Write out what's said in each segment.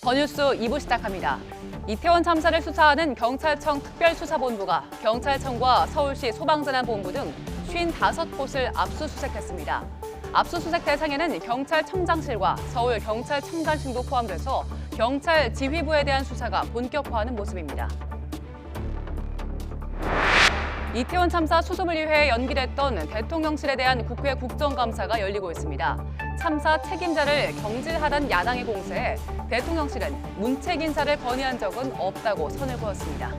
더 뉴스 2부 시작합니다. 이태원 참사를 수사하는 경찰청 특별수사본부가 경찰청과 서울시 소방재난본부 등 55곳을 압수수색했습니다. 압수수색 대상에는 경찰청장실과 서울경찰청장실도 포함돼서 경찰 지휘부에 대한 수사가 본격화하는 모습입니다. 이태원 참사 수습을 위해 연기됐던 대통령실에 대한 국회 국정감사가 열리고 있습니다. 참사 책임자를 경질하란 야당의 공세에 대통령실은 문책 인사를 건의한 적은 없다고 선을 그었습니다.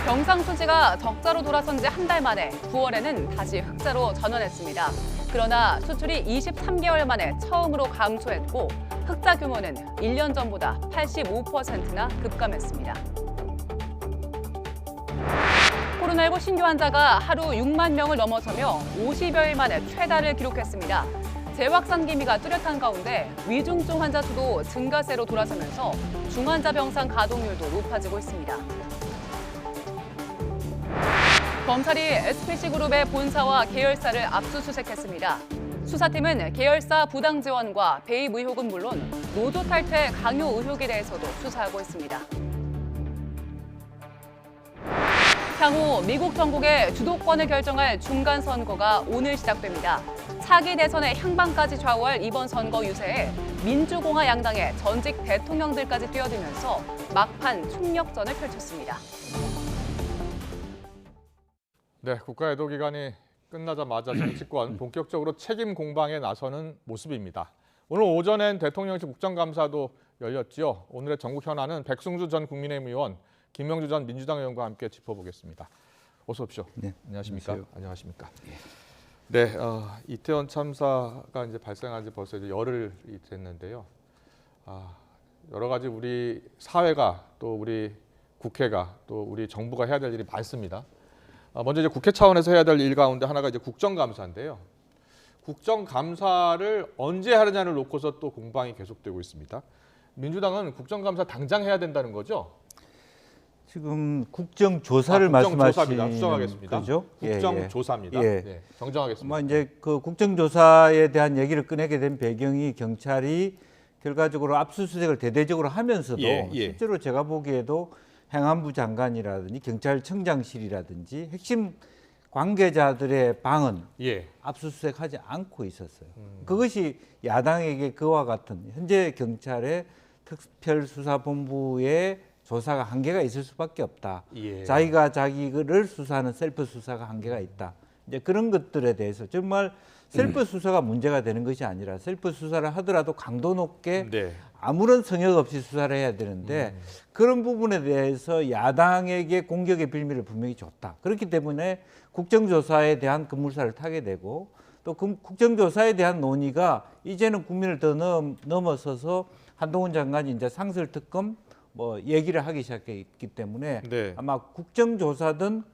경상수지가 적자로 돌아선 지 한 달 만에 9월에는 다시 흑자로 전환했습니다. 그러나 수출이 23개월 만에 처음으로 감소했고 흑자 규모는 1년 전보다 85%나 급감했습니다. 코로나19 신규 환자가 하루 6만 명을 넘어서며 50여일 만에 최다를 기록했습니다. 재확산 기미가 뚜렷한 가운데 위중증 환자 수도 증가세로 돌아서면서 중환자 병상 가동률도 높아지고 있습니다. 검찰이 SPC그룹의 본사와 계열사를 압수수색했습니다. 수사팀은 계열사 부당 지원과 배임 의혹은 물론 노조 탈퇴 강요 의혹에 대해서도 수사하고 있습니다. 향후 미국 전국의 주도권을 결정할 중간선거가 오늘 시작됩니다. 차기 대선의 향방까지 좌우할 이번 선거 유세에 민주공화 양당의 전직 대통령들까지 뛰어들면서 막판 총력전을 펼쳤습니다. 네, 국가애도기간이 끝나자마자 정치권 본격적으로 책임 공방에 나서는 모습입니다. 오늘 오전엔 대통령실 국정감사도 열렸지요. 오늘의 전국 현안은 백승주 전 국민의힘 의원, 김명주 전 민주당 의원과 함께 짚어보겠습니다. 어서 오십시오. 네, 안녕하십니까? 안녕하십니까? 네, 이태원 참사가 이제 발생한 지 벌써 이제 열흘이 됐는데요. 여러 가지 우리 사회가 또 우리 국회가 또 우리 정부가 해야 될 일이 많습니다. 먼저 이제 국회 차원에서 해야 될 일 가운데 하나가 이제 국정감사인데요. 국정감사를 언제 하느냐를 놓고서 또 공방이 계속되고 있습니다. 민주당은 국정감사 당장 해야 된다는 거죠? 지금 국정조사를 말씀하시는 수정하겠습니다. 거죠? 국정조사입니다. 예. 네, 정정하겠습니다. 이제 그 국정조사에 대한 얘기를 꺼내게 된 배경이 경찰이 결과적으로 압수수색을 대대적으로 하면서도 실제로 제가 보기에도 행안부 장관이라든지 경찰청장실이라든지 핵심 관계자들의 방은 압수수색하지 않고 있었어요. 그것이 야당에게 그와 같은 현재 경찰의 특별수사본부의 조사가 한계가 있을 수밖에 없다. 자기가 자기를 수사하는 셀프 수사가 한계가 있다. 이제 그런 것들에 대해서 정말 셀프 수사가 문제가 되는 것이 아니라 셀프 수사를 하더라도 강도 높게 아무런 성역 없이 수사를 해야 되는데 그런 부분에 대해서 야당에게 공격의 빌미를 분명히 줬다. 그렇기 때문에 국정조사에 대한 급물살을 타게 되고 또 국정조사에 대한 논의가 이제는 국민을 더 넘어서서 한동훈 장관이 이제 상설특검 얘기를 하기 시작했기 때문에 아마 국정조사든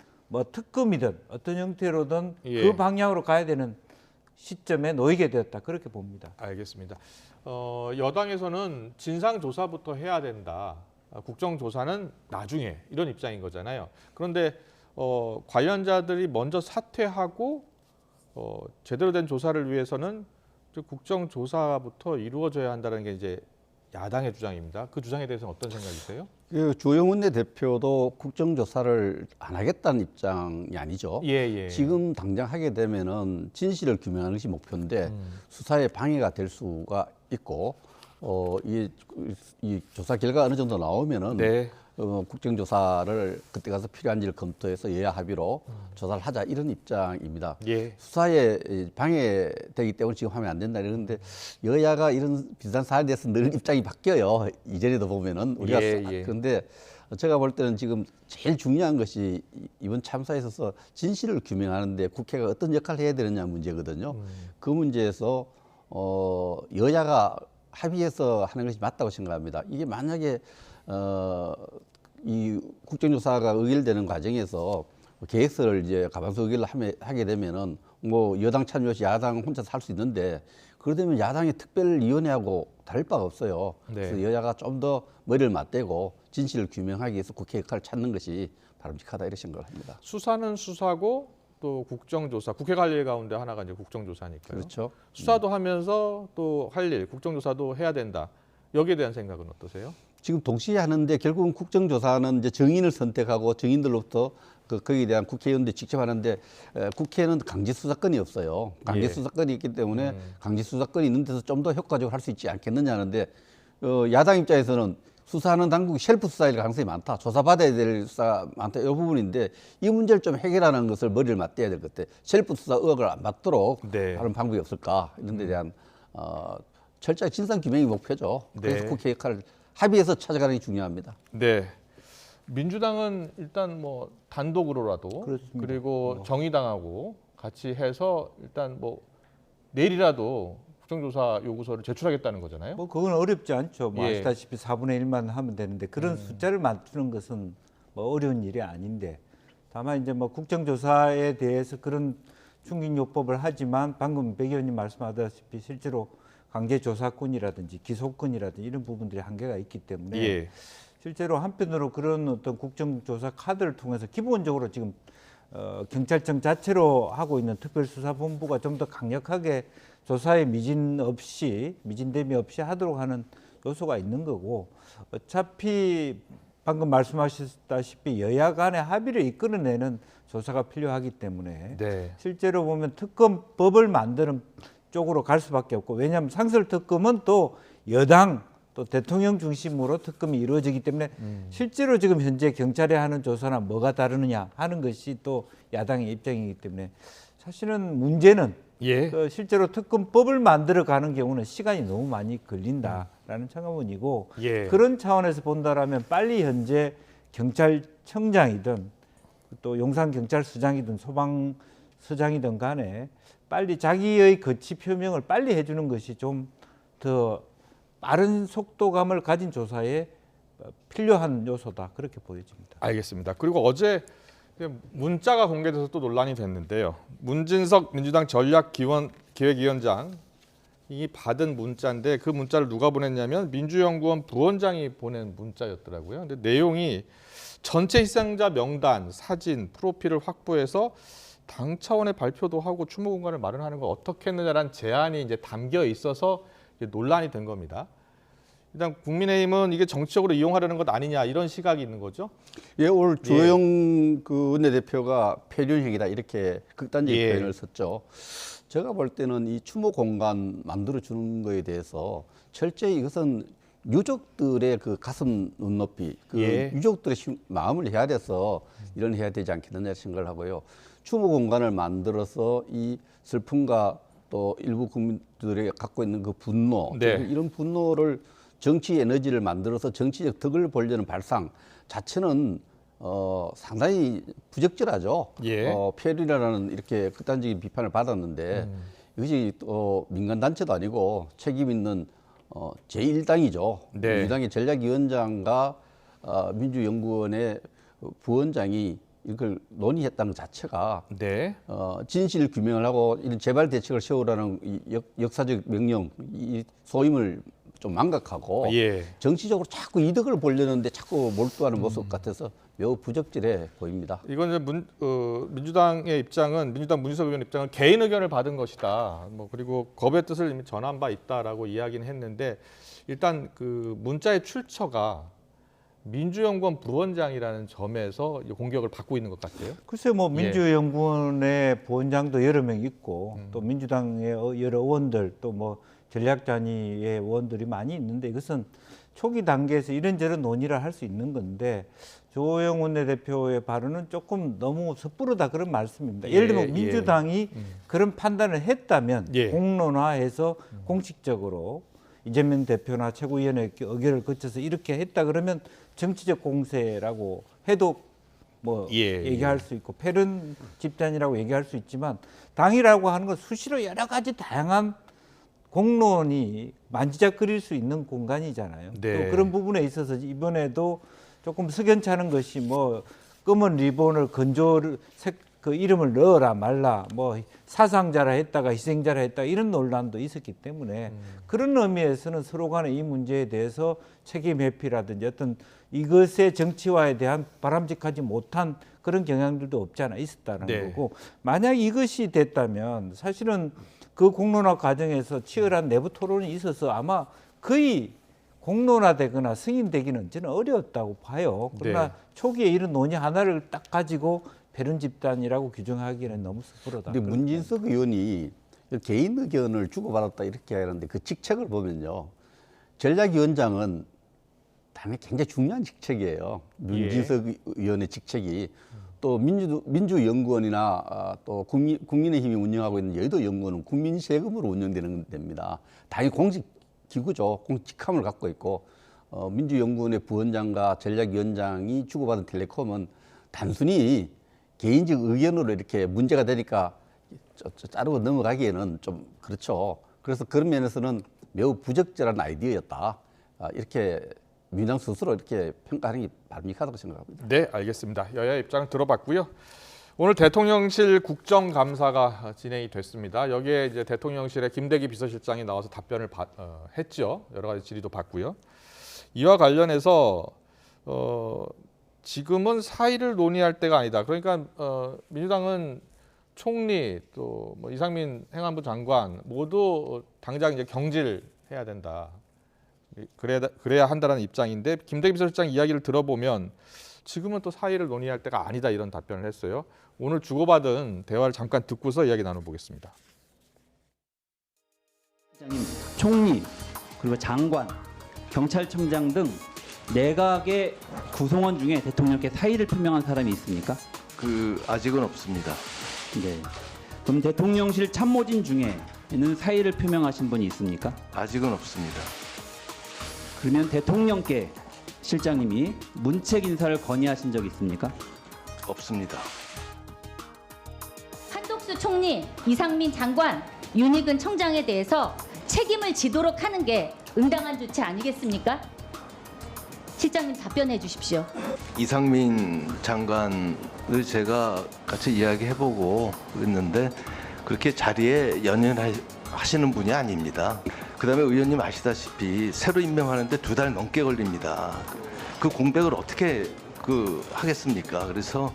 특검이든 어떤 형태로든 그 방향으로 가야 되는 시점에 놓이게 되었다. 그렇게 봅니다. 알겠습니다. 여당에서는 진상조사부터 해야 된다. 국정조사는 나중에 이런 입장인 거잖아요. 그런데 관련자들이 먼저 사퇴하고 제대로 된 조사를 위해서는 국정조사부터 이루어져야 한다는 게 이제 야당의 주장입니다. 그 주장에 대해서는 어떤 생각이세요? 주영훈 대표도 국정조사를 안 하겠다는 입장이 아니죠. 지금 당장 하게 되면은 진실을 규명하는 것이 목표인데 수사에 방해가 될 수가 있고 이 조사 결과가 어느 정도 나오면은 국정조사를 그때 가서 필요한지를 검토해서 여야 합의로 조사를 하자 이런 입장입니다. 수사에 방해되기 때문에 지금 하면 안 된다 이러는데 여야가 이런 비슷한 사안에 대해서 늘 입장이 바뀌어요. 이전에도 보면은 우리가 그런데 제가 볼 때는 지금 제일 중요한 것이 이번 참사에 있어서 진실을 규명하는데 국회가 어떤 역할을 해야 되느냐 문제거든요. 그 문제에서 여야가 합의해서 하는 것이 맞다고 생각합니다. 이게 만약에 이 국정조사가 의결되는 과정에서 계획서를 이제 가방서 의결을 하게 되면은 여당 참여 시 야당 혼자서 할 수 있는데 그러면 야당의 특별위원회하고 다를 바가 없어요. 그래서 여야가 좀 더 머리를 맞대고 진실을 규명하기 위해서 국회 역할을 찾는 것이 바람직하다 이런 생각을 합니다. 수사는 수사고 또 국정조사, 국회가 할 일 가운데 하나가 이제 국정조사니까요. 그렇죠. 수사도 하면서 또 할 일, 국정조사도 해야 된다. 여기에 대한 생각은 어떠세요? 지금 동시에 하는데 결국은 국정조사는 이제 정인을 선택하고 정인들로부터 거기에 대한 국회의원들이 직접 하는데 국회는 강제수사권이 없어요. 강제수사권이 있기 때문에 강제수사권이 있는 데서 좀 더 효과적으로 할 수 있지 않겠느냐 하는데 야당 입장에서는 수사하는 당국이 셀프 수사일 가능성이 많다. 조사받아야 될 수사 많다. 이 부분인데 이 문제를 좀 해결하는 것을 머리를 맞대야 될 것 같아요. 셀프 수사 의혹을 안 받도록 하는 방법이 없을까 이런 데 대한 철저히 진상 규명이 목표죠. 그래서 국회 역할을 합의해서 찾아가는 게 중요합니다. 네. 민주당은 일단 뭐 단독으로라도 그렇습니다. 그리고 정의당하고 같이 해서 일단 뭐 내일이라도 국정조사 요구서를 제출하겠다는 거잖아요. 뭐 그건 어렵지 않죠. 뭐 예. 아시다시피 4분의 1만 하면 되는데 그런 숫자를 맞추는 것은 뭐 어려운 일이 아닌데 다만 이제 뭐 국정조사에 대해서 그런 충격요법을 하지만 방금 백 의원님 말씀하다시피 실제로 강제조사권이라든지 기소권이라든지 이런 부분들이 한계가 있기 때문에 예. 실제로 한편으로 그런 어떤 국정조사 카드를 통해서 기본적으로 지금 경찰청 자체로 하고 있는 특별수사본부가 좀 더 강력하게 조사에 미진됨이 없이 하도록 하는 요소가 있는 거고 어차피 방금 말씀하셨다시피 여야 간의 합의를 이끌어내는 조사가 필요하기 때문에 네. 실제로 보면 특검법을 만드는 쪽으로 갈 수밖에 없고 왜냐하면 상설특검은 또 여당 또 대통령 중심으로 특검이 이루어지기 때문에 실제로 지금 현재 경찰이 하는 조사나 뭐가 다르느냐 하는 것이 또 야당의 입장이기 때문에 사실은 문제는 실제로 특검법을 만들어 가는 경우는 시간이 너무 많이 걸린다라는 차원이고 그런 차원에서 본다라면 빨리 현재 경찰청장이든 또 용산경찰서장이든 소방서장이든 간에 빨리 자기의 거취 표명을 빨리 해주는 것이 좀 더 빠른 속도감을 가진 조사에 필요한 요소다 그렇게 보여집니다. 알겠습니다. 그리고 어제 문자가 공개돼서 또 논란이 됐는데요. 문진석 민주당 전략기획위원장이 받은 문자인데 그 문자를 누가 보냈냐면 민주연구원 부원장이 보낸 문자였더라고요. 근데 내용이 전체 희생자 명단, 사진, 프로필을 확보해서 당 차원의 발표도 하고 추모 공간을 마련하는 걸 어떻게 했느냐라는 제안이 이제 담겨 있어서 논란이 된 겁니다. 일단 국민의힘은 이게 정치적으로 이용하려는 것 아니냐 이런 시각이 있는 거죠. 예, 오늘 주호영 그 원내대표가 폐륜행위다 이렇게 극단적인 표현을 썼죠. 제가 볼 때는 이 추모 공간 만들어 주는 거에 대해서 철저히 이것은 유족들의 그 가슴 눈높이, 그 유족들의 마음을 해야 돼서 이런 해야 되지 않겠느냐 생각을 하고요. 추모 공간을 만들어서 이 슬픔과 또 일부 국민들이 갖고 있는 그 분노, 이런 분노를 정치 에너지를 만들어서 정치적 덕을 보려는 발상 자체는 상당히 부적절하죠. 폐륜이라는 이렇게 극단적인 비판을 받았는데 이것이 또 민간단체도 아니고 책임 있는 제1당이죠. 민주당의 전략위원장과 민주연구원의 부원장이 이걸 논의했다는 것 자체가 진실 규명을 하고 이런 재발 대책을 세우라는 이 역사적 명령, 이 소임을 좀 망각하고 정치적으로 자꾸 이득을 보려는데 자꾸 몰두하는 모습 같아서 매우 부적절해 보입니다. 이건 이제 민주당의 입장은 민주당 문희석 의원 입장은 개인 의견을 받은 것이다. 뭐 그리고 법의 뜻을 이미 전한 바 있다라고 이야기는 했는데 일단 그 문자의 출처가 민주연구원 부원장이라는 점에서 공격을 받고 있는 것 같아요. 글쎄요, 뭐 민주연구원의 부원장도 여러 명 있고 또 민주당의 여러 의원들 또 뭐 전략단위의 의원들이 많이 있는데 이것은 초기 단계에서 이런저런 논의를 할 수 있는 건데 주호영 원내대표의 발언은 조금 너무 섣부르다 그런 말씀입니다. 예를 들면 민주당이 그런 판단을 했다면 공론화해서 공식적으로 이재명 대표나 최고위원회 의결을 거쳐서 이렇게 했다 그러면 정치적 공세라고 해도 뭐 얘기할 수 있고 폐륜 집단이라고 얘기할 수 있지만 당이라고 하는 건 수시로 여러 가지 다양한 공론이 만지작거릴 수 있는 공간이잖아요. 또 그런 부분에 있어서 이번에도 조금 석연찮은 것이 뭐 검은 리본을 그 이름을 넣어라 말라 뭐 사상자라 했다가 희생자라 했다 이런 논란도 있었기 때문에 그런 의미에서는 서로 간에 이 문제에 대해서 책임 회피라든지 어떤 이것의 정치화에 대한 바람직하지 못한 그런 경향들도 없지 않아 있었다는 거고 만약 이것이 됐다면 사실은 그 공론화 과정에서 치열한 내부 토론이 있어서 아마 거의 공론화되거나 승인되기는 저는 어려웠다고 봐요. 그러나 초기에 이런 논의 하나를 딱 가지고 배른 집단이라고 규정하기는 너무 섣부르다. 근데 문진석 의원이 개인 의견을 주고받았다 이렇게 하는데 그 직책을 보면요. 전략위원장은 당연히 굉장히 중요한 직책이에요. 문진석 의원의 직책이. 또 민주연구원이나 또 국민의힘이 운영하고 있는 여의도 연구원은 국민 세금으로 운영되는 데입니다. 당연히 공직 기구죠. 공직함을 갖고 있고 민주연구원의 부원장과 전략위원장이 주고받은 텔레콤은 단순히 개인적 의견으로 이렇게 문제가 되니까 자르고 넘어가기에는 좀 그렇죠. 그래서 그런 면에서는 매우 부적절한 아이디어였다. 이렇게 민주당 스스로 이렇게 평가하는 게 바람직하다고 생각합니다. 네, 알겠습니다. 여야 입장 들어봤고요. 오늘 대통령실 국정감사가 진행이 됐습니다. 여기에 이제 대통령실의 김대기 비서실장이 나와서 답변을 했죠. 여러 가지 질의도 받고요. 이와 관련해서 지금은 사의를 논의할 때가 아니다. 그러니까 민주당은 총리 또 뭐 이상민 행안부 장관 모두 당장 이제 경질해야 된다. 그래야 한다는 입장인데 김대기 비서실장 이야기를 들어보면 지금은 또 사의를 논의할 때가 아니다 이런 답변을 했어요. 오늘 주고받은 대화를 잠깐 듣고서 이야기 나눠보겠습니다. 총리 그리고 장관, 경찰청장 등 내각의 구성원 중에 대통령께 사의를 표명한 사람이 있습니까? 아직은 없습니다. 네. 그럼 대통령실 참모진 중에는 사의를 표명하신 분이 있습니까? 아직은 없습니다. 그러면 대통령께 실장님이 문책 인사를 건의하신 적 있습니까? 없습니다. 한독수 총리, 이상민 장관, 윤희근 청장에 대해서 책임을 지도록 하는 게 응당한 조치 아니겠습니까? 실장님 답변해 주십시오. 이상민 장관을 제가 같이 이야기해보고 그랬는데 그렇게 자리에 연연하시는 분이 아닙니다. 그다음에 의원님 아시다시피 새로 임명하는데 2달 넘게 걸립니다. 그 공백을 어떻게 하겠습니까? 그래서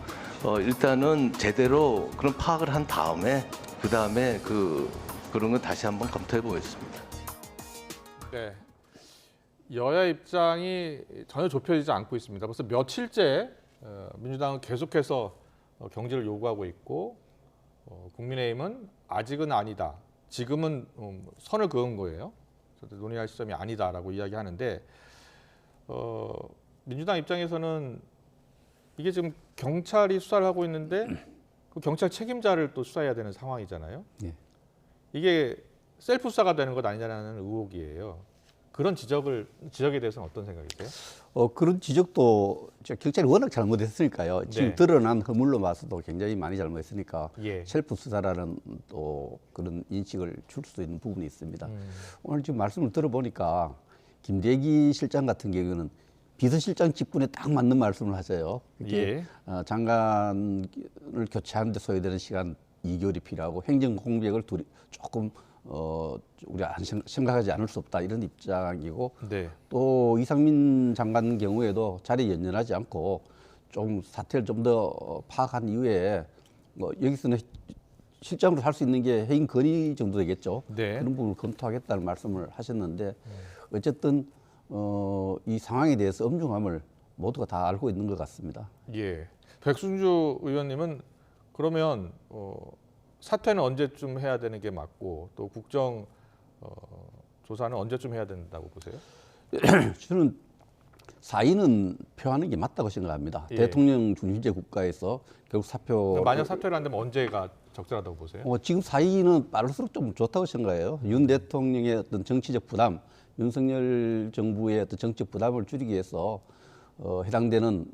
일단은 제대로 그런 파악을 한 다음에 그다음에 그런 건 다시 한번 검토해 보겠습니다. 네. 여야 입장이 전혀 좁혀지지 않고 있습니다. 벌써 며칠째 민주당은 계속해서 경질을 요구하고 있고 국민의힘은 아직은 아니다. 지금은 선을 그은 거예요. 논의할 시점이 아니다라고 이야기하는데 민주당 입장에서는 이게 지금 경찰이 수사를 하고 있는데 그 경찰 책임자를 또 수사해야 되는 상황이잖아요. 네. 이게 셀프 수사가 되는 것 아니냐는 의혹이에요. 그런 지적에 대해서는 어떤 생각이세요? 그런 지적도 경찰이 워낙 잘못했으니까요. 지금 드러난 허물로 봐서도 굉장히 많이 잘못했으니까 셀프 수사라는 또 그런 인식을 줄 수 있는 부분이 있습니다. 오늘 지금 말씀을 들어보니까 김대기 실장 같은 경우는 비서실장 직분에 딱 맞는 말씀을 하세요. 이렇게 장관을 교체하는 데 소요되는 시간 2개월이 필요하고 행정 공백을 조금 우리가 생각하지 않을 수 없다 이런 입장이고 또 이상민 장관 경우에도 자리에 연연하지 않고 좀 사태를 좀 더 파악한 이후에 뭐 여기서는 실장으로 할 수 있는 게 해임 건의 정도 되겠죠. 그런 부분을 검토하겠다는 말씀을 하셨는데 어쨌든 이 상황에 대해서 엄중함을 모두가 다 알고 있는 것 같습니다. 예. 백순주 의원님은 그러면 사퇴는 언제쯤 해야 되는 게 맞고 또 국정 조사는 언제쯤 해야 된다고 보세요? 저는 사의는 표하는 게 맞다고 생각합니다. 대통령 중심제 국가에서 결국 사표 만약 사퇴를 안 되면 언제가 적절하다고 보세요? 지금 사의는 빠를수록 좀 좋다고 생각해요. 윤 대통령의 어떤 정치적 부담, 윤석열 정부의 어떤 정치적 부담을 줄이기 위해서 해당되는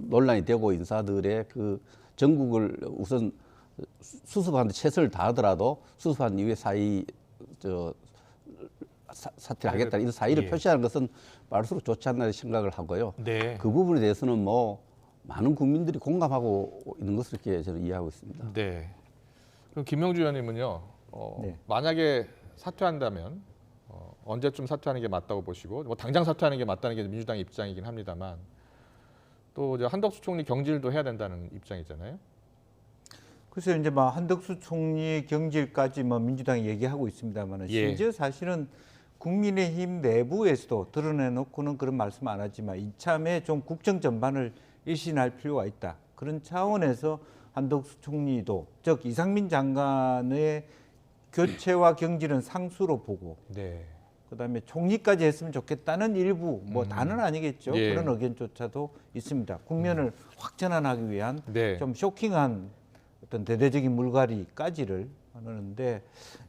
논란이 되고 인사들의 그 전국을 우선 수습하는데 최선을 다하더라도 수습한 이후에 사퇴를 하겠다 이런 사의를 표시하는 것은 빠를수록 좋지 않나 생각을 하고요. 그 부분에 대해서는 뭐 많은 국민들이 공감하고 있는 것으로 이렇게 저는 이해하고 있습니다. 네. 그럼 김명주 의원님은요. 네. 만약에 사퇴한다면 언제쯤 사퇴하는 게 맞다고 보시고, 뭐 당장 사퇴하는 게 맞다는 게 민주당 입장이긴 합니다만, 또 이제 한덕수 총리 경질도 해야 된다는 입장이잖아요. 글쎄요, 이제 뭐 한덕수 총리 경질까지 뭐 민주당이 얘기하고 있습니다만, 예. 심지어 사실은 국민의힘 내부에서도 드러내놓고는 그런 말씀 안 하지만 이참에 좀 국정 전반을 일신할 필요가 있다. 그런 차원에서 한덕수 총리도, 즉 이상민 장관의 교체와 경질은 상수로 보고, 네. 그다음에 총리까지 했으면 좋겠다는 일부, 뭐 다는 아니겠죠. 예. 그런 의견조차도 있습니다. 국면을 확전환하기 위한 네. 좀 쇼킹한 어떤 대대적인 물갈이까지를 하는데,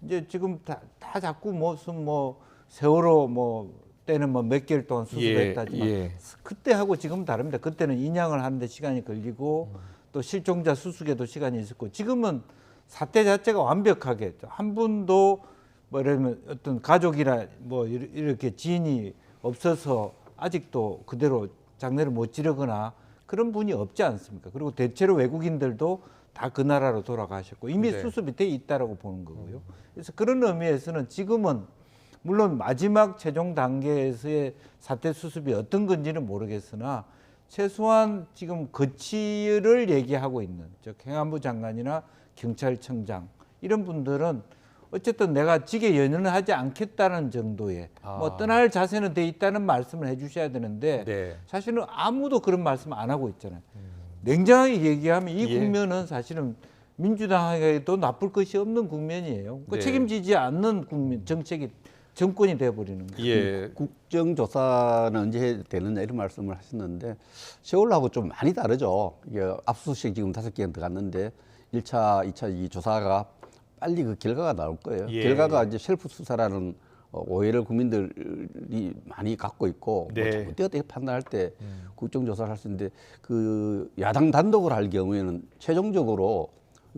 이제 지금 다 자꾸 무슨 뭐 세월호 뭐 때는 뭐 몇 개월 동안 수습했다지만 예. 그때 하고 지금 다릅니다. 그때는 인양을 하는데 시간이 걸리고 또 실종자 수습에도 시간이 있었고, 지금은 사태 자체가 완벽하게 한 분도 뭐라면 어떤 가족이나 뭐 이렇게 지인이 없어서 아직도 그대로 장례를 못 치르거나 그런 분이 없지 않습니까? 그리고 대체로 외국인들도 다 그 나라로 돌아가셨고 이미 네. 수습이 돼 있다라고 보는 거고요. 그래서 그런 의미에서는 지금은 물론 마지막 최종 단계에서의 사태 수습이 어떤 건지는 모르겠으나 최소한 지금 거취를 얘기하고 있는, 즉 행안부 장관이나 경찰청장 이런 분들은 어쨌든 내가 직에 연연을 하지 않겠다는 정도의 뭐 떠날 자세는 돼 있다는 말씀을 해주셔야 되는데 네. 사실은 아무도 그런 말씀 안 하고 있잖아요. 냉정하게 얘기하면 이 예. 국면은 사실은 민주당에도 나쁠 것이 없는 국면이에요. 그 네. 책임지지 않는 국면 정책이 정권이 돼버리는 거예요. 예. 국정조사는 언제 해야 되느냐 이런 말씀을 하셨는데 세월하고 좀 많이 다르죠. 이게 압수수색 지금 5개가 들어갔는데 1차, 2차 이 조사가 빨리 그 결과가 나올 거예요. 예. 결과가 이제 셀프 수사라는 오해를 국민들이 많이 갖고 있고 네. 어떻게 판단할 때 국정조사를 할 수 있는데 그 야당 단독으로 할 경우에는 최종적으로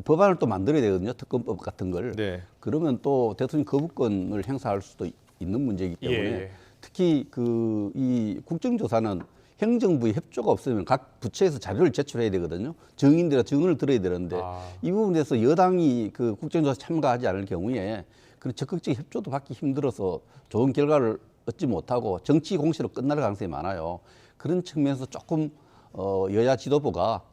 법안을 또 만들어야 되거든요. 특검법 같은 걸. 네. 그러면 또 대통령 거부권을 행사할 수도 있는 문제이기 때문에 예. 특히 그 이 국정조사는 행정부의 협조가 없으면 각 부처에서 자료를 제출해야 되거든요. 증인들의 증언을 들어야 되는데 이 부분에서 여당이 그 국정조사 참가하지 않을 경우에 그런 적극적인 협조도 받기 힘들어서 좋은 결과를 얻지 못하고 정치 공세로 끝날 가능성이 많아요. 그런 측면에서 조금 여야 지도부가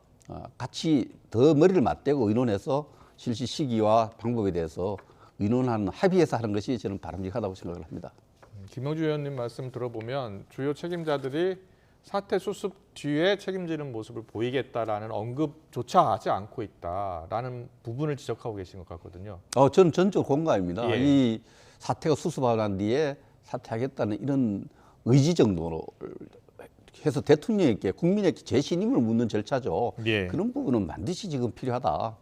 같이 더 머리를 맞대고 의논해서 실시 시기와 방법에 대해서 의논하는 합의해서 하는 것이 저는 바람직하다고 생각을 합니다. 김명주 의원님 말씀 들어보면 주요 책임자들이 사태 수습 뒤에 책임지는 모습을 보이겠다라는 언급조차 하지 않고 있다라는 부분을 지적하고 계신 것 같거든요. 저는 전적으로 공감입니다. 예. 이 사태가 수습하고 난 뒤에 사퇴하겠다는 이런 의지 정도로 해서 대통령에게 국민에게 재신임을 묻는 절차죠. 예. 그런 부분은 반드시 지금 필요하다.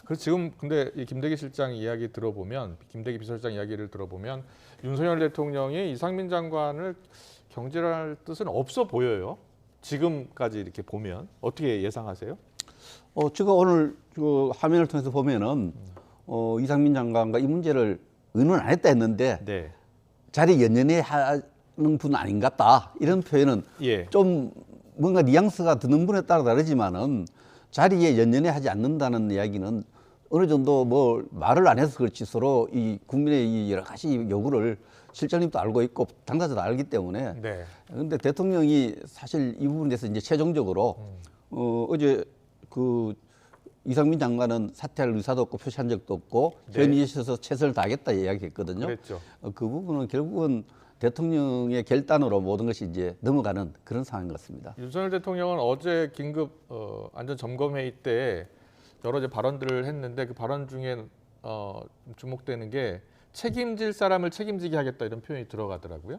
그래서 지금 근데 이 김대기 실장 이야기 들어보면, 김대기 비서실장 이야기를 들어보면 윤석열 대통령이 이상민 장관을 경질할 뜻은 없어 보여요. 지금까지 이렇게 보면 어떻게 예상하세요? 제가 오늘 그 화면을 통해서 보면은 이상민 장관과 이 문제를 의논 안 했다 했는데 네. 자리에 연연해 하는 분 아닌 것 같다. 이런 표현은 예. 좀 뭔가 뉘앙스가 드는 분에 따라 다르지만은 자리에 연연해 하지 않는다는 이야기는 어느 정도 뭐 말을 안 해서 그렇지 서로 이 국민의 이 여러 가지 요구를 실장님도 알고 있고 당사자도 알기 때문에 네. 근데 대통령이 사실 이 부분에 대해서 이제 최종적으로 어제 그 이상민 장관은 사퇴할 의사도 없고 표시한 적도 없고 네. 현위에 있어서 최선을 다하겠다 이야기했거든요. 그랬죠. 그 부분은 결국은 대통령의 결단으로 모든 것이 이제 넘어가는 그런 상황인 것 같습니다. 윤석열 대통령은 어제 긴급 안전점검회의 때 여러 이제 발언들을 했는데 그 발언 중에 주목되는 게 책임질 사람을 책임지게 하겠다 이런 표현이 들어가더라고요.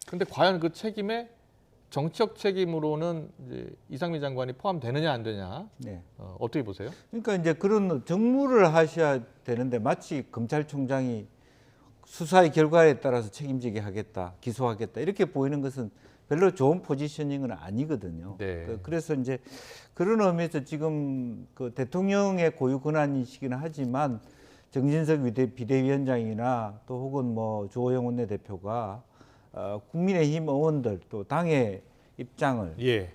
그런데 과연 그 책임에 정치적 책임으로는 이제 이상민 장관이 포함되느냐 안 되냐 네. 어떻게 보세요? 그러니까 이제 그런 정무를 하셔야 되는데 마치 검찰총장이 수사의 결과에 따라서 책임지게 하겠다, 기소하겠다 이렇게 보이는 것은 별로 좋은 포지셔닝은 아니거든요. 네. 그래서 이제 그런 의미에서 지금 그 대통령의 고유 권한이시긴 하지만 정진석 비대위원장이나 또 혹은 뭐 주호영 원내대표가 국민의힘 의원들 또 당의 입장을 예.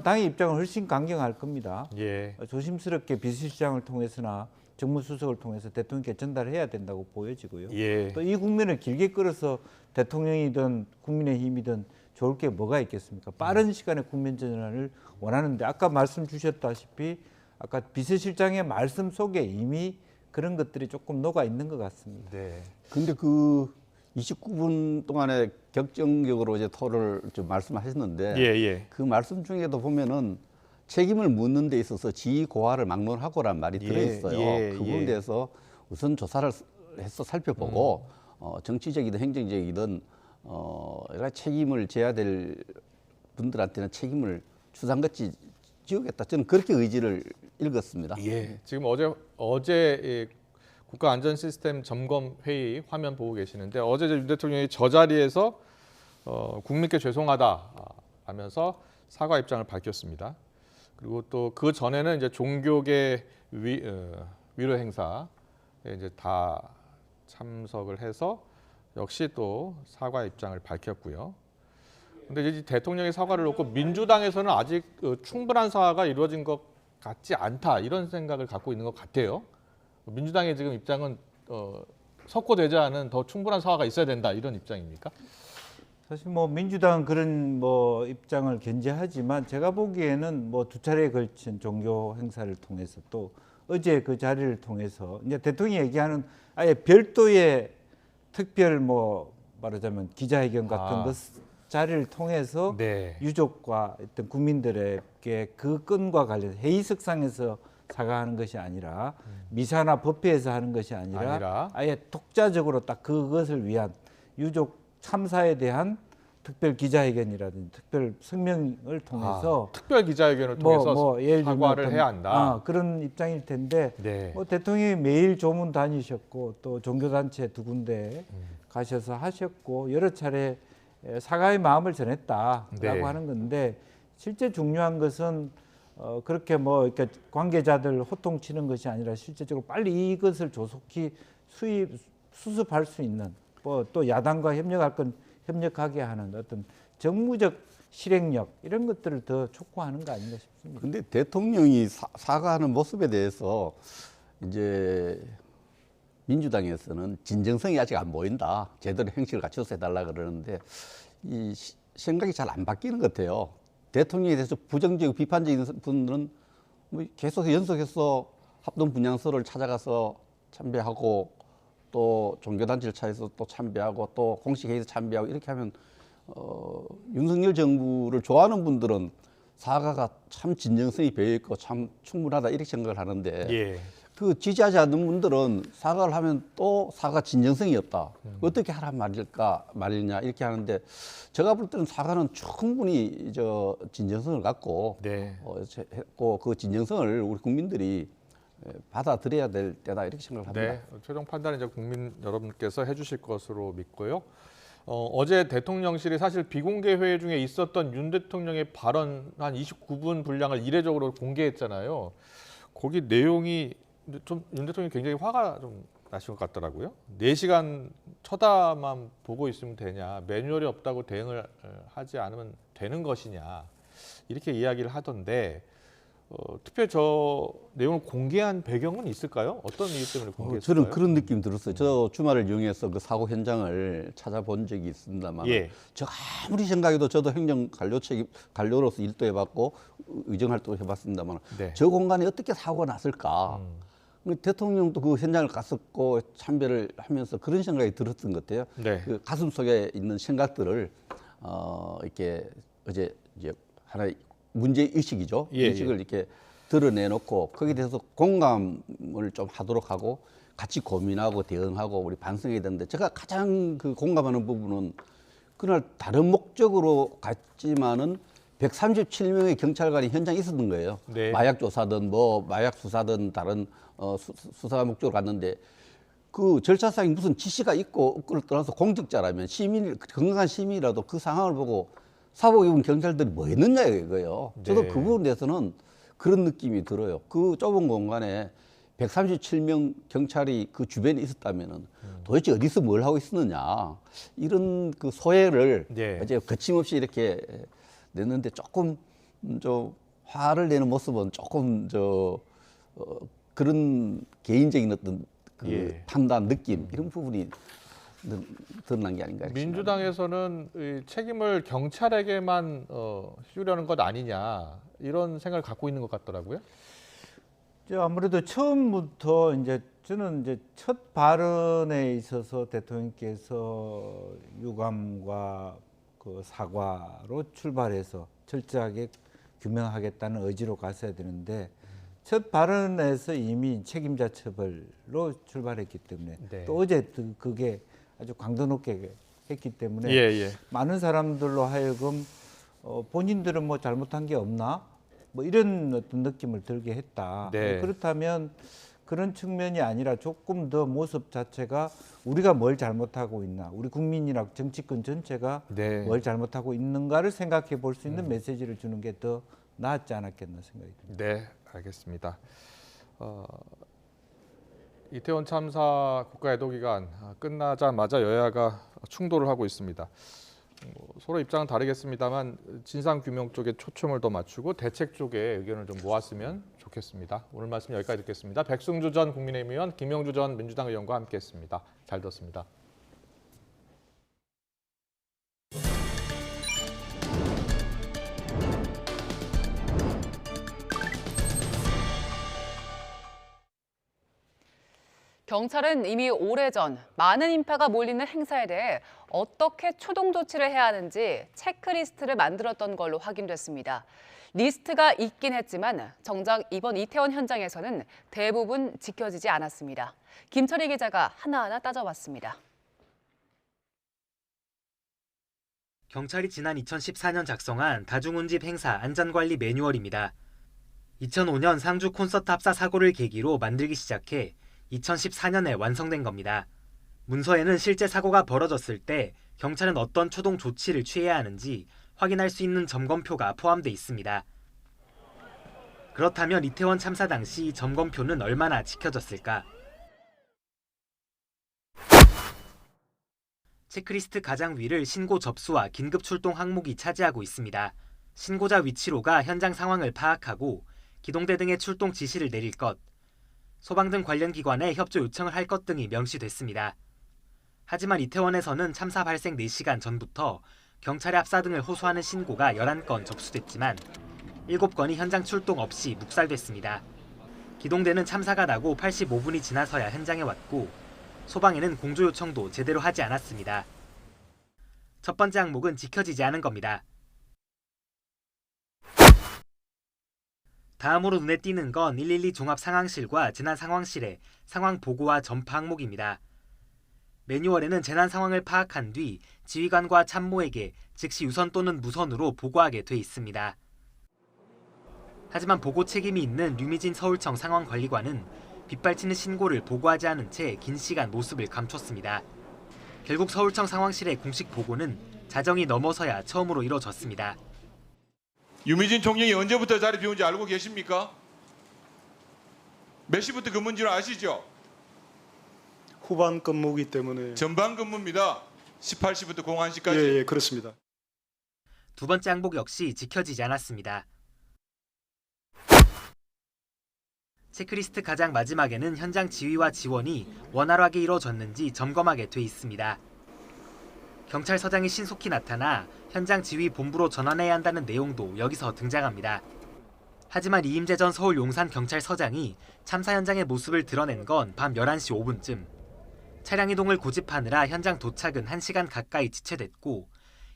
당의 입장을 훨씬 강경할 겁니다. 예. 조심스럽게 비서실장을 통해서나 정무수석을 통해서 대통령께 전달해야 된다고 보여지고요. 예. 또 이 국면을 길게 끌어서 대통령이든 국민의힘이든 좋을 게 뭐가 있겠습니까? 빠른 시간에 국면 전환을 원하는데 아까 말씀 주셨다시피 아까 비서실장의 말씀 속에 이미 그런 것들이 조금 녹아 있는 것 같습니다. 네. 근데 그 29분 동안에 격정적으로 이제 토를 좀 말씀하셨는데 예. 그 말씀 중에도 보면은 책임을 묻는 데 있어서 지위 고하를 막론하고란 말이 들어있어요. 그 부분에 대해서 우선 조사를 해서 살펴보고 정치적이든 행정적이든 여러 가지 책임을 져야 될 분들한테는 책임을 주상같이 지우겠다. 저는 그렇게 의지를 읽었습니다. 예. 지금 어제 국가안전시스템 점검 회의 화면 보고 계시는데 어제 윤 대통령이 저 자리에서 국민께 죄송하다 하면서 사과 입장을 밝혔습니다. 그리고 또 그 전에는 이제 종교계 위로 행사에 이제 다 참석을 해서 역시 또 사과 입장을 밝혔고요. 근데 이제 대통령의 사과를 놓고 민주당에서는 아직 충분한 사과가 이루어진 것 같지 않다 이런 생각을 갖고 있는 것 같아요. 민주당의 지금 입장은 석고되지 않은 더 충분한 사과가 있어야 된다 이런 입장입니까? 사실 뭐 민주당은 그런 뭐 입장을 견제하지만 제가 보기에는 뭐 2차례에 걸친 종교 행사를 통해서 또 어제 그 자리를 통해서 이제 대통령이 얘기하는 아예 별도의 특별 뭐 말하자면 기자회견 같은 것 자리를 통해서 네. 유족과 어떤 국민들에게 그 건과 관련 회의석상에서 사과하는 것이 아니라 미사나 법회에서 하는 것이 아니라 아예 독자적으로 딱 그것을 위한 유족 참사에 대한 특별 기자회견이라든지 특별 성명을 통해서 특별 기자회견을 통해서 예를 사과를 들면 해야 한다. 그런 입장일 텐데 네. 뭐 대통령이 매일 조문 다니셨고 또 종교단체 2군데 가셔서 하셨고 여러 차례 사과의 마음을 전했다라고 네. 하는 건데 실제 중요한 것은 그렇게 뭐 이렇게 관계자들 호통치는 것이 아니라 실제적으로 빨리 이것을 조속히 수습할 수 있는 뭐 또 야당과 협력할 건 협력하게 하는 어떤 정무적 실행력 이런 것들을 더 촉구하는 거 아닌가 싶습니다. 근데 대통령이 사과하는 모습에 대해서 이제 민주당에서는 진정성이 아직 안 보인다. 제대로 행실을 갖춰서 해달라 그러는데 이 생각이 잘 안 바뀌는 것 같아요. 대통령에 대해서 부정적이고 비판적인 분들은 뭐 계속 연속해서 합동 분향소를 찾아가서 참배하고 또 종교단체를 찾아서 또 참배하고 또 공식 회의에서 참배하고 이렇게 하면 윤석열 정부를 좋아하는 분들은 사과가 참 진정성이 배어 있고 참 충분하다 이렇게 생각을 하는데 예. 그 지지하지 않는 분들은 사과를 하면 또 사과 진정성이 없다. 어떻게 하란 말이냐 이렇게 하는데 제가 볼 때는 사과는 충분히 진정성을 갖고 네. 했고 그 진정성을 우리 국민들이 받아들여야 될 때다 이렇게 생각을 합니다. 네, 최종 판단은 이제 국민 여러분께서 해주실 것으로 믿고요. 어제 대통령실이 사실 비공개 회의 중에 있었던 윤 대통령의 발언 한 29분 분량을 이례적으로 공개했잖아요. 거기 내용이 좀 윤 대통령이 굉장히 화가 좀 나신 것 같더라고요. 4시간 쳐다만 보고 있으면 되냐, 매뉴얼이 없다고 대응을 하지 않으면 되는 것이냐 이렇게 이야기를 하던데 특별히 저 내용을 공개한 배경은 있을까요? 어떤 이유 때문에 공개했을까요? 저는 그런 느낌이 들었어요. 저 주말을 이용해서 그 사고 현장을 찾아본 적이 있습니다만 저 아무리 생각해도 저도 행정관료로서 일도 해봤고 의정활동을 해봤습니다만 저 공간에 어떻게 사고가 났을까? 대통령도 그 현장을 갔었고 참배를 하면서 그런 생각이 들었던 것 같아요. 그 가슴 속에 있는 생각들을 이렇게 어제 이제 하나의 문제 의식이죠. 의식을 이렇게 드러내놓고 거기에 대해서 공감을 좀 하도록 하고 같이 고민하고 대응하고 우리 반성해야 되는데 제가 가장 그 공감하는 부분은 그날 다른 목적으로 갔지만은 137명의 경찰관이 현장에 있었던 거예요. 마약 조사든 뭐 마약 수사든 다른 수사 목적으로 갔는데 그 절차상에 무슨 지시가 있고 없고를 떠나서 공직자라면 건강한 시민이라도 그 상황을 보고 사복 입은 경찰들이 뭐 했느냐 이거예요. 저도 그 부분에 대해서는 그런 느낌이 들어요. 그 좁은 공간에 137명 경찰이 그 주변에 있었다면은 도대체 어디서 뭘 하고 있었느냐 이런 그 소회를 이제 거침없이 이렇게 냈는데 조금 좀 화를 내는 모습은 조금 그런 개인적인 어떤 그 판단, 느낌 이런 부분이 드러난 게 아닌가. 민주당에서는 이 책임을 경찰에게만 씌우려는 것 아니냐 이런 생각을 갖고 있는 것 같더라고요. 아무래도 처음부터 이제 저는 이제 첫 발언에 있어서 대통령께서 유감과 그 사과로 출발해서 철저하게 규명하겠다는 의지로 갔어야 되는데 첫 발언에서 이미 책임자 처벌로 출발했기 때문에 또 어제 그게 아주 강도 높게 했기 때문에 많은 사람들로 하여금 본인들은 뭐 잘못한 게 없나? 뭐 이런 어떤 느낌을 들게 했다. 그렇다면 그런 측면이 아니라 조금 더 모습 자체가 우리가 뭘 잘못하고 있나, 우리 국민이나 정치권 전체가 뭘 잘못하고 있는가를 생각해 볼 수 있는 메시지를 주는 게 더 낫지 않았겠나 생각이 듭니다. 네, 알겠습니다. 이태원 참사 국가애도기간 끝나자마자 여야가 충돌을 하고 있습니다. 서로 입장은 다르겠습니다만 진상규명 쪽에 초점을 더 맞추고 대책 쪽에 의견을 좀 모았으면 좋겠습니다. 오늘 말씀 여기까지 듣겠습니다. 백승주 전 국민의힘 의원, 김영주 전 민주당 의원과 함께했습니다. 잘 들었습니다. 경찰은 이미 오래전 많은 인파가 몰리는 행사에 대해 어떻게 초동 조치를 해야 하는지 체크리스트를 만들었던 걸로 확인됐습니다. 리스트가 있긴 했지만 정작 이번 이태원 현장에서는 대부분 지켜지지 않았습니다. 김철희 기자가 하나하나 따져봤습니다. 경찰이 지난 2014년 작성한 다중운집 행사 안전관리 매뉴얼입니다. 2005년 상주 콘서트 합사 사고를 계기로 만들기 시작해 2014년에 완성된 겁니다. 문서에는 실제 사고가 벌어졌을 때 경찰은 어떤 초동 조치를 취해야 하는지 확인할 수 있는 점검표가 포함돼 있습니다. 그렇다면 이태원 참사 당시 점검표는 얼마나 지켜졌을까? 체크리스트 가장 위를 신고 접수와 긴급 출동 항목이 차지하고 있습니다. 신고자 위치로가 현장 상황을 파악하고 기동대 등의 출동 지시를 내릴 것, 소방 등 관련 기관에 협조 요청을 할 것 등이 명시됐습니다. 하지만 이태원에서는 참사 발생 4시간 전부터 경찰의 합사 등을 호소하는 신고가 11건 접수됐지만 7건이 현장 출동 없이 묵살됐습니다. 기동대는 참사가 나고 85분이 지나서야 현장에 왔고 소방에는 공조 요청도 제대로 하지 않았습니다. 첫 번째 항목은 지켜지지 않은 겁니다. 다음으로 눈에 띄는 건 112 종합상황실과 재난상황실의 상황 보고와 전파 항목입니다. 매뉴얼에는 재난 상황을 파악한 뒤 지휘관과 참모에게 즉시 유선 또는 무선으로 보고하게 돼 있습니다. 하지만 보고 책임이 있는 류미진 서울청 상황관리관은 빗발치는 신고를 보고하지 않은 채 긴 시간 모습을 감췄습니다. 결국 서울청 상황실의 공식 보고는 자정이 넘어서야 처음으로 이뤄졌습니다. 유미진 총장이 언제부터 자리 비운지 알고 계십니까? 몇 시부터 근무인 줄 아시죠? 후반 근무이기 때문에. 전반 근무입니다. 18시부터 01시까지. 예, 그렇습니다. 두 번째 항목 역시 지켜지지 않았습니다. 체크리스트 가장 마지막에는 현장 지휘와 지원이 원활하게 이루어졌는지 점검하게 돼 있습니다. 경찰서장이 신속히 나타나 현장 지휘 본부로 전환해야 한다는 내용도 여기서 등장합니다. 하지만 이임재 전 서울 용산경찰서장이 참사 현장의 모습을 드러낸 건 밤 11시 5분쯤. 차량 이동을 고집하느라 현장 도착은 1시간 가까이 지체됐고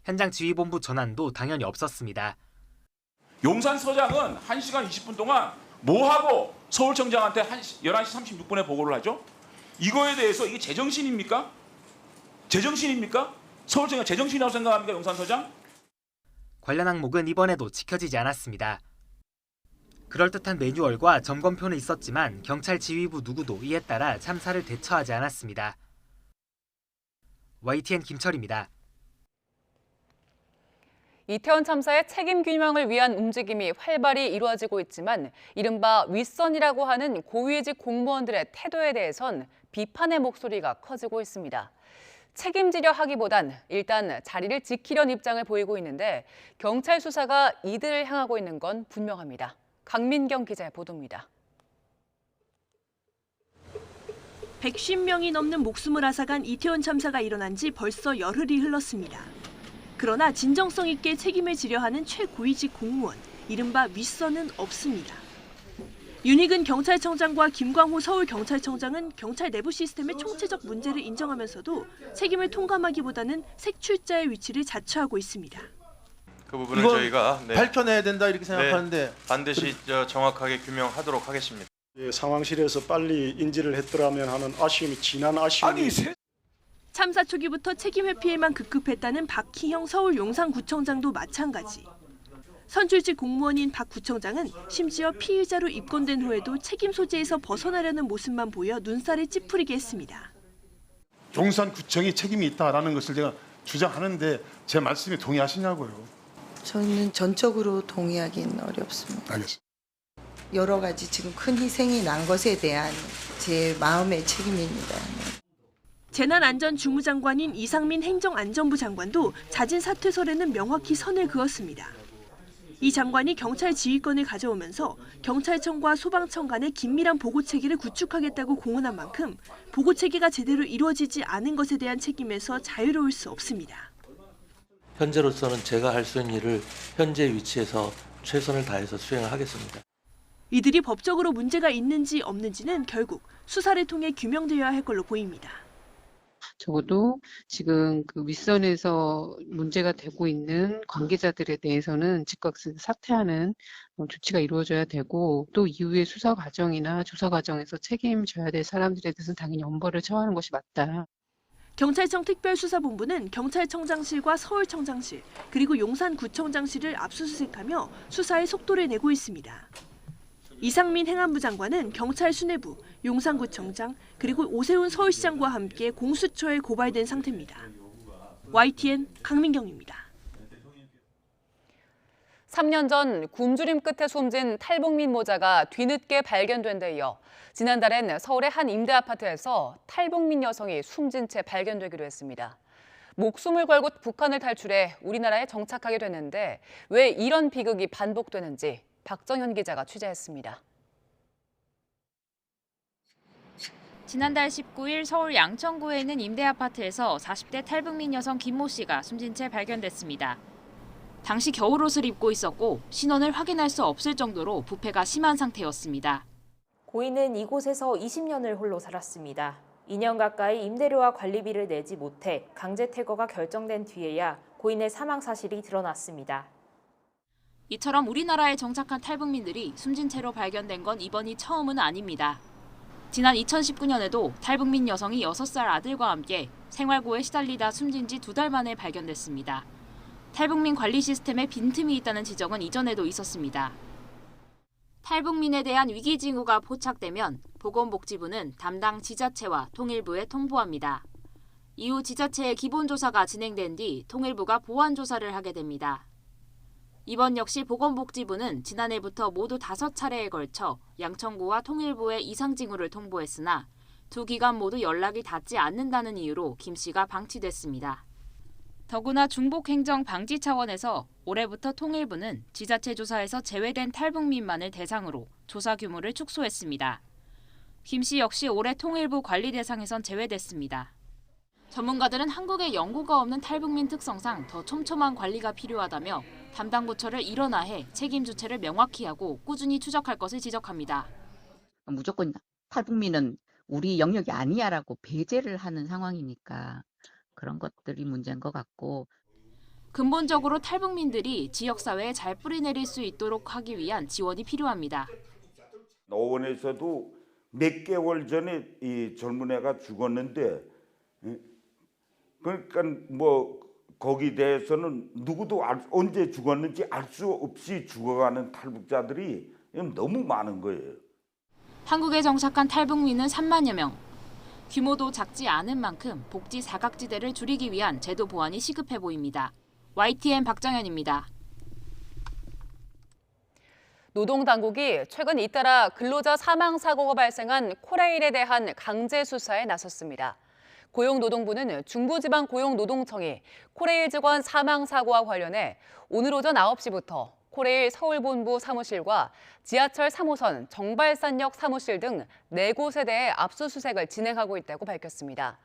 현장 지휘본부 전환도 당연히 없었습니다. 용산서장은 1시간 20분 동안 뭐하고 서울청장한테 11시 36분에 보고를 하죠? 이거에 대해서 이게 제정신입니까? 제정신입니까? 서울청장 제정신이라고 생각합니까? 용산서장? 관련 항목은 이번에도 지켜지지 않았습니다. 그럴듯한 매뉴얼과 점검표는 있었지만 경찰 지휘부 누구도 이에 따라 참사를 대처하지 않았습니다. YTN 김철입니다. 이태원 참사의 책임 규명을 위한 움직임이 활발히 이루어지고 있지만 이른바 윗선이라고 하는 고위직 공무원들의 태도에 대해선 비판의 목소리가 커지고 있습니다. 책임지려 하기보단 일단 자리를 지키려는 입장을 보이고 있는데 경찰 수사가 이들을 향하고 있는 건 분명합니다. 강민경 기자의 보도입니다. 110명이 넘는 목숨을 앗아간 이태원 참사가 일어난 지 벌써 열흘이 흘렀습니다. 그러나 진정성 있게 책임을 지려 하는 최고위직 공무원, 이른바 윗선은 없습니다. 윤희근 경찰청장과 김광호 서울경찰청장은 경찰 내부 시스템의 총체적 문제를 인정하면서도 책임을 통감하기보다는 색출자의 위치를 자처하고 있습니다. 그 부분을 저희가 밝혀내야 된다 이렇게 생각하는데 반드시 정확하게 규명하도록 하겠습니다. 상황실에서 빨리 인지를 했더라면 하는 아쉬움이 지난 아쉬움이. 참사 초기부터 책임 회피에만 급급했다는 박희형 서울 용산구청장도 마찬가지. 선출직 공무원인 박 구청장은 심지어 피의자로 입건된 후에도 책임 소재에서 벗어나려는 모습만 보여 눈살을 찌푸리게 했습니다. 용산구청이 책임이 있다라는 것을 제가 주장하는데 제 말씀에 동의하시냐고요. 저는 전적으로 동의하기는 어렵습니다. 알겠습니다. 여러 가지 지금 큰 희생이 난 것에 대한 제 마음의 책임입니다. 재난안전주무장관인 이상민 행정안전부 장관도 자진 사퇴설에는 명확히 선을 그었습니다. 이 장관이 경찰 지휘권을 가져오면서 경찰청과 소방청 간의 긴밀한 보고체계를 구축하겠다고 공언한 만큼 보고체계가 제대로 이루어지지 않은 것에 대한 책임에서 자유로울 수 없습니다. 현재로서는 제가 할 수 있는 일을 현재 위치에서 최선을 다해서 수행을 하겠습니다. 이들이 법적으로 문제가 있는지 없는지는 결국 수사를 통해 규명되어야 할 걸로 보입니다. 적어도 지금 그 윗선에서 문제가 되고 있는 관계자들에 대해서는 즉각 사퇴하는 조치가 이루어져야 되고, 또 이후의 수사 과정이나 조사 과정에서 책임져야 될 사람들에 대해서는 당연히 엄벌을 처하는 것이 맞다. 경찰청 특별수사본부는 경찰청장실과 서울청장실 그리고 용산구청장실을 압수수색하며 수사에 속도를 내고 있습니다. 이상민 행안부 장관은 경찰 수뇌부, 용산구청장 그리고 오세훈 서울시장과 함께 공수처에 고발된 상태입니다. YTN 강민경입니다. 3년 전 굶주림 끝에 숨진 탈북민 모자가 뒤늦게 발견된 데 이어 지난달엔 서울의 한 임대 아파트에서 탈북민 여성이 숨진 채 발견되기로 했습니다. 목숨을 걸고 북한을 탈출해 우리나라에 정착하게 됐는데 왜 이런 비극이 반복되는지 박정현 기자가 취재했습니다. 지난달 19일 서울 양천구에 있는 임대 아파트에서 40대 탈북민 여성 김모 씨가 숨진 채 발견됐습니다. 당시 겨울옷을 입고 있었고 신원을 확인할 수 없을 정도로 부패가 심한 상태였습니다. 고인은 이곳에서 20년을 홀로 살았습니다. 2년 가까이 임대료와 관리비를 내지 못해 강제 퇴거가 결정된 뒤에야 고인의 사망 사실이 드러났습니다. 이처럼 우리나라에 정착한 탈북민들이 숨진 채로 발견된 건 이번이 처음은 아닙니다. 지난 2019년에도 탈북민 여성이 6살 아들과 함께 생활고에 시달리다 숨진 지 2달 만에 발견됐습니다. 탈북민 관리 시스템에 빈틈이 있다는 지적은 이전에도 있었습니다. 탈북민에 대한 위기 징후가 포착되면 보건복지부는 담당 지자체와 통일부에 통보합니다. 이후 지자체의 기본조사가 진행된 뒤 통일부가 보완조사를 하게 됩니다. 이번 역시 보건복지부는 지난해부터 모두 5차례에 걸쳐 양천구와 통일부에 이상 징후를 통보했으나 두 기관 모두 연락이 닿지 않는다는 이유로 김 씨가 방치됐습니다. 더구나 중복행정 방지 차원에서 올해부터 통일부는 지자체 조사에서 제외된 탈북민만을 대상으로 조사 규모를 축소했습니다. 김 씨 역시 올해 통일부 관리 대상에선 제외됐습니다. 전문가들은 한국에 연고가 없는 탈북민 특성상 더 촘촘한 관리가 필요하다며 담당 부처를 일원화해 책임 주체를 명확히 하고 꾸준히 추적할 것을 지적합니다. 무조건 탈북민은 우리 영역이 아니야라고 배제를 하는 상황이니까 그런 것들이 문제인 것 같고, 근본적으로 탈북민들이 지역사회에 잘 뿌리내릴 수 있도록 하기 위한 지원이 필요합니다. 노원에서도 몇 개월 전에 이 젊은 애가 죽었는데, 그러니까 뭐 거기 대해서는 누구도 언제 죽었는지 알 수 없이 죽어가는 탈북자들이 너무 많은 거예요. 한국에 정착한 탈북민은 3만여 명. 규모도 작지 않은 만큼 복지 사각지대를 줄이기 위한 제도 보완이 시급해 보입니다. YTN 박정현입니다. 노동당국이 최근 잇따라 근로자 사망 사고가 발생한 코레일에 대한 강제 수사에 나섰습니다. 고용노동부는 중부지방고용노동청이 코레일 직원 사망 사고와 관련해 오늘 오전 9시부터 코레일 서울본부 사무실과 지하철 3호선 정발산역 사무실 등 4곳에 대해 압수수색을 진행하고 있다고 밝혔습니다.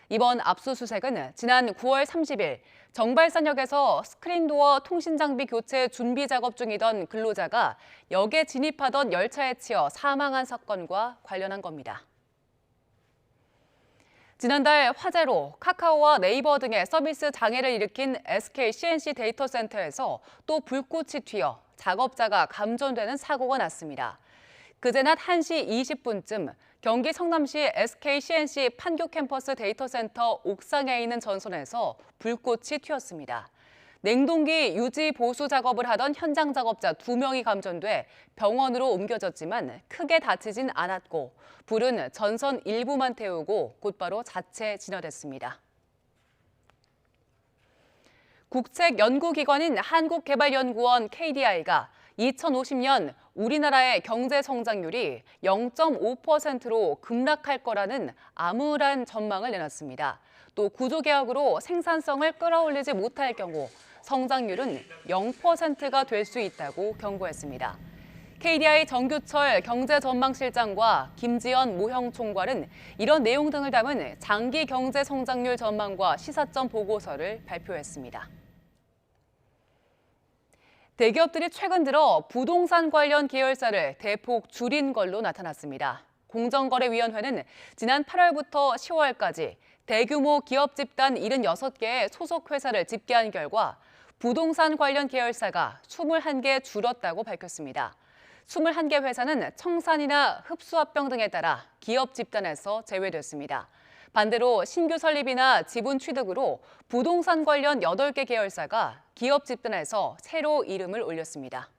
이번 압수수색은 지난 9월 30일 정발산역에서 스크린도어 통신장비 교체 준비 작업 중이던 근로자가 역에 진입하던 열차에 치여 사망한 사건과 관련한 겁니다. 지난달 화재로 카카오와 네이버 등의 서비스 장애를 일으킨 SK C&C 데이터센터에서 또 불꽃이 튀어 작업자가 감전되는 사고가 났습니다. 그제 낮 1시 20분쯤 경기 성남시 SK C&C 판교 캠퍼스 데이터센터 옥상에 있는 전선에서 불꽃이 튀었습니다. 냉동기 유지 보수 작업을 하던 현장 작업자 2명이 감전돼 병원으로 옮겨졌지만 크게 다치진 않았고 불은 전선 일부만 태우고 곧바로 자체 진화됐습니다. 국책연구기관인 한국개발연구원 KDI가 2050년 우리나라의 경제 성장률이 0.5%로 급락할 거라는 암울한 전망을 내놨습니다. 또 구조개혁으로 생산성을 끌어올리지 못할 경우 성장률은 0%가 될 수 있다고 경고했습니다. KDI 정규철 경제전망실장과 김지연 모형총괄은 이런 내용 등을 담은 장기 경제 성장률 전망과 시사점 보고서를 발표했습니다. 대기업들이 최근 들어 부동산 관련 계열사를 대폭 줄인 걸로 나타났습니다. 공정거래위원회는 지난 8월부터 10월까지 대규모 기업 집단 76개의 소속 회사를 집계한 결과 부동산 관련 계열사가 21개 줄었다고 밝혔습니다. 21개 회사는 청산이나 흡수합병 등에 따라 기업 집단에서 제외됐습니다. 반대로 신규 설립이나 지분 취득으로 부동산 관련 8개 계열사가 기업 집단에서 새로 이름을 올렸습니다.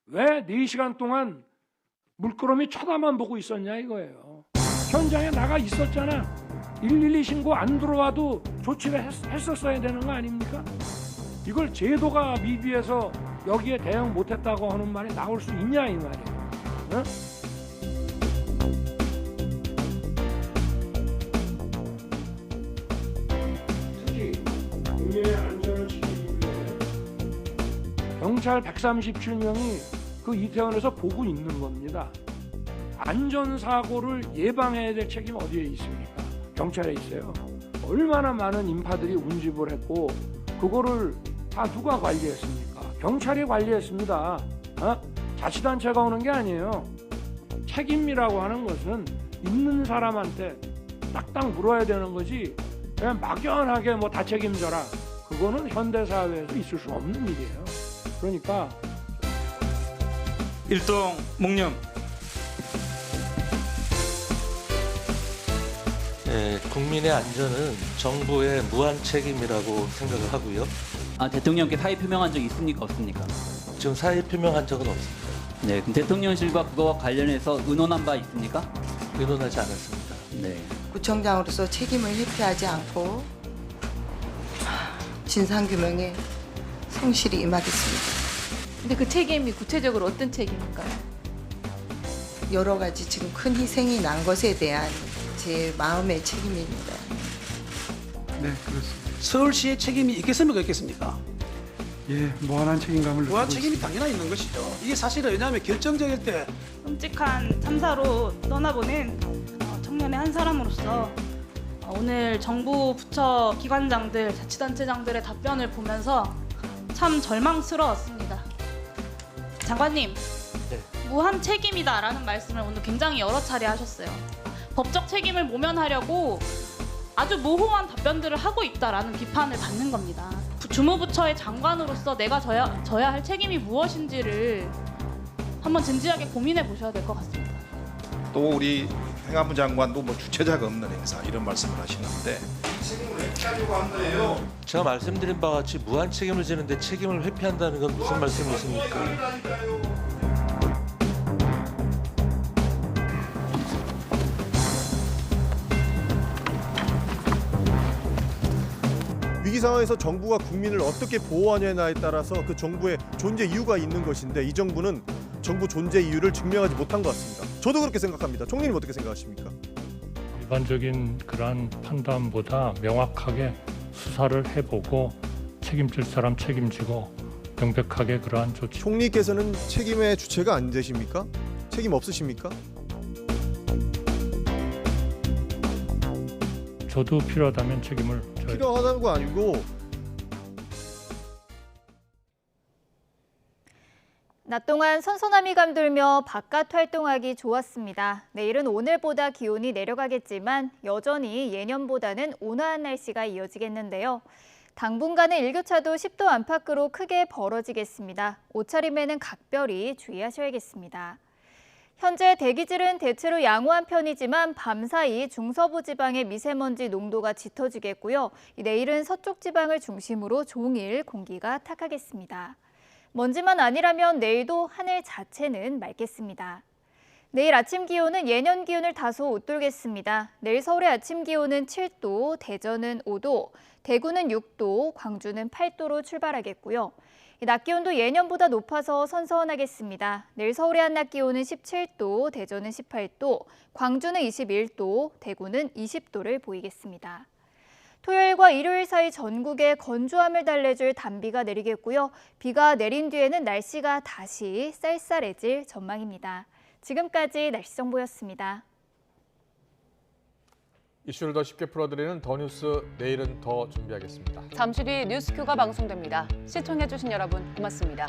왜 4시간 동안 물끄러미 쳐다만 보고 있었냐 이거예요. 현장에 나가 있었잖아. 112 신고 안 들어와도 조치를 했었어야 되는 거 아닙니까? 이걸 제도가 미비해서 여기에 대응 못했다고 하는 말이 나올 수 있냐 이 말이에요. 어? 특히 국민의 안전을 지키기 위해 경찰 137명이 그 이태원에서 보고 있는 겁니다. 안전사고를 예방해야 될 책임 어디에 있습니까? 경찰에 있어요. 얼마나 많은 인파들이 운집을 했고 그거를 다 누가 관리했습니까? 경찰이 관리했습니다. 자치단체가 오는 게 아니에요. 책임이라고 하는 것은 있는 사람한테 딱딱 물어야 되는 거지 그냥 막연하게 뭐 다 책임져라. 그거는 현대사회에서 있을 수 없는 일이에요. 그러니까 일동 묵념. 네, 국민의 안전은 정부의 무한 책임이라고 생각을 하고요. 대통령께 사의 표명한 적 있습니까? 없습니까? 지금 사의 표명한 적은 없습니다. 네, 그럼 대통령실과 그거와 관련해서 의논한 바 있습니까? 의논하지 않았습니다. 네. 구청장으로서 책임을 회피하지 않고 진상규명에 성실히 임하겠습니다. 근데 그 책임이 구체적으로 어떤 책임일까요? 여러 가지 지금 큰 희생이 난 것에 대한 제 마음의 책임입니다. 네, 그렇습니다. 서울시의 책임이 있겠습니까? 없겠습니까? 예, 무한한 책임감을 무한 느끼고 책임이 있습니다. 당연히 있는 것이죠. 이게 사실은 왜냐하면 결정적일 때 끔찍한 참사로 떠나보낸 청년의 한 사람으로서 오늘 정부 부처 기관장들, 자치단체장들의 답변을 보면서 참 절망스러웠습니다. 장관님, 네. 무한 책임이다라는 말씀을 오늘 굉장히 여러 차례 하셨어요. 법적 책임을 모면하려고 아주 모호한 답변들을 하고 있다라는 비판을 받는 겁니다. 주무부처의 장관으로서 내가 져야 할 책임이 무엇인지를 한번 진지하게 고민해 보셔야 될 것 같습니다. 또 우리 행안부 장관도 뭐 주체자가 없는 행사 이런 말씀을 하시는데 책임을 회피하려고 한 거예요. 제가 말씀드린 바와 같이 무한 책임을 지는데 책임을 회피한다는 건 무슨 말씀이십니까? 위기 상황에서 정부가 국민을 어떻게 보호하냐에 따라서 그 정부의 존재 이유가 있는 것인데 이 정부는 정부 존재 이유를 증명하지 못한 것 같습니다. 저도 그렇게 생각합니다. 총리님 어떻게 생각하십니까? 일반적인 그러한 판단보다 명확하게 수사를 해보고 책임질 사람 책임지고 명백하게 그러한 조치. 총리께서는 책임의 주체가 안 되십니까? 책임 없으십니까? 저도 필요하다면 책임을 필요하다는 거 아니고 낮 동안 선선함이 감돌며 바깥 활동하기 좋았습니다. 내일은 오늘보다 기온이 내려가겠지만 여전히 예년보다는 온화한 날씨가 이어지겠는데요. 당분간은 일교차도 10도 안팎으로 크게 벌어지겠습니다. 옷차림에는 각별히 주의하셔야겠습니다. 현재 대기질은 대체로 양호한 편이지만 밤사이 중서부 지방의 미세먼지 농도가 짙어지겠고요. 내일은 서쪽 지방을 중심으로 종일 공기가 탁하겠습니다. 먼지만 아니라면 내일도 하늘 자체는 맑겠습니다. 내일 아침 기온은 예년 기온을 다소 웃돌겠습니다. 내일 서울의 아침 기온은 7도, 대전은 5도, 대구는 6도, 광주는 8도로 출발하겠고요. 낮 기온도 예년보다 높아서 선선하겠습니다. 내일 서울의 한낮 기온은 17도, 대전은 18도, 광주는 21도, 대구는 20도를 보이겠습니다. 토요일과 일요일 사이 전국에 건조함을 달래줄 단비가 내리겠고요. 비가 내린 뒤에는 날씨가 다시 쌀쌀해질 전망입니다. 지금까지 날씨 정보였습니다. 이슈를 더 쉽게 풀어드리는 더 뉴스 내일은 더 준비하겠습니다. 잠시 뒤 뉴스큐가 방송됩니다. 시청해주신 여러분 고맙습니다.